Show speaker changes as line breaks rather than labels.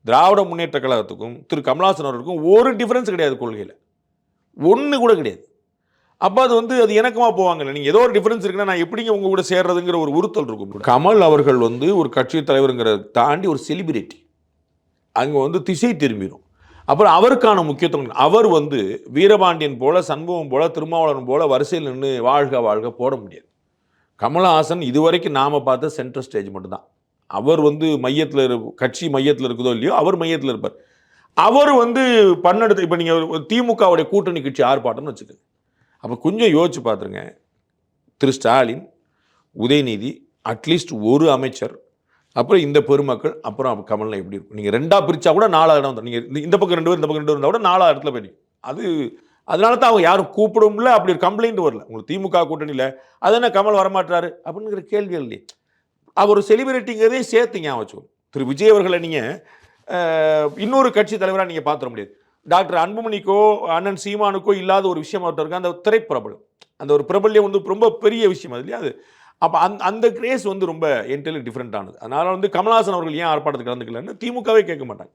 திராவிட முன்னேற்ற கழகத்துக்கும் திரு கமலஹாசன் அவர்களுக்கும் ஒரு டிஃபரன்ஸ் கிடையாது கொள்கையில், ஒன்று கூட கிடையாது. அப்போ அது வந்து அது இணக்கமாக போவாங்கல்ல. நீங்கள் ஏதோ ஒரு டிஃபரன்ஸ் இருக்குன்னா நான் எப்படிங்க உங்க கூட சேர்றதுங்கிற ஒரு உறுத்தல் இருக்கும். கமல் அவர்கள் வந்து ஒரு கட்சி தலைவருங்கிறத தாண்டி ஒரு செலிபிரிட்டி, அங்கே வந்து திசை திரும்பிடும். அப்புறம் அவருக்கான முக்கியத்துவம், அவர் வந்து வீரபாண்டியன் போல, சண்முகம் போல, திருமாவளவன் போல வரிசையில் நின்று வாழ்க வாழ்க போட முடியாது. கமலஹாசன் இதுவரைக்கும் நாம பார்த்த சென்ட்ரல் ஸ்டேஜ் மட்டும்தான். அவர் வந்து மையத்தில் கட்சி மையத்தில் இருக்குதோ இல்லையோ அவர் மையத்தில் இருப்பார். அவர் வந்து பன்னெடுத்து இப்போ நீங்கள் திமுகவுடைய கூட்டணி கட்சி ஆர்ப்பாட்டம்னு வச்சுக்கோங்க. அப்போ கொஞ்சம் யோசிச்சு பார்த்துருங்க. திரு ஸ்டாலின், உதயநிதி, அட்லீஸ்ட் ஒரு அமைச்சர், அப்புறம் இந்த பெருமக்கள், அப்புறம் கமல்னா எப்படி இருக்கும்? நீங்கள் ரெண்டாக பிரித்தா கூட 4வது இடம் வந்துடும். நீங்கள் இந்த பக்கம் 2 பேர் இந்த பக்கம் 2 பேர் இருந்தால் கூட 4வது இடத்துல போயிடும். அது அதனால தான் அவங்க யாரும் கூப்பிடும்ல, அப்படி ஒரு கம்ப்ளைண்ட் வரல. உங்களுக்கு திமுக கூட்டணியில் அது என்ன கமல் வரமாட்டாரு அப்படிங்கிற கேள்வி இல்லையே. அவர் செலிபிரிட்டிங்கிறதையும் சேர்த்து ஞாபகம் வச்சுக்கணும். திரு விஜய் அவர்களை நீங்கள் இன்னொரு கட்சி தலைவராக நீங்கள் பார்த்துட முடியாது. டாக்டர் அன்புமணிக்கோ அண்ணன் சீமானுக்கோ இல்லாத ஒரு விஷயம் அவர்கிட்ட இருக்கு, அந்த திரைப்பிரபலம். அந்த ஒரு பிரபல்யம் வந்து ரொம்ப பெரிய விஷயம் அது இல்லையா? அது அப்போ அந்த கிரேஸ் வந்து ரொம்ப என்டையர்லி டிஃப்ரெண்ட் ஆனது. அதனால வந்து கமலஹாசன் அவர்கள் ஏன் ஆர்ப்பாட்டத்துக்கு கலந்துக்கலன்னு திமுகவே கேட்க மாட்டாங்க.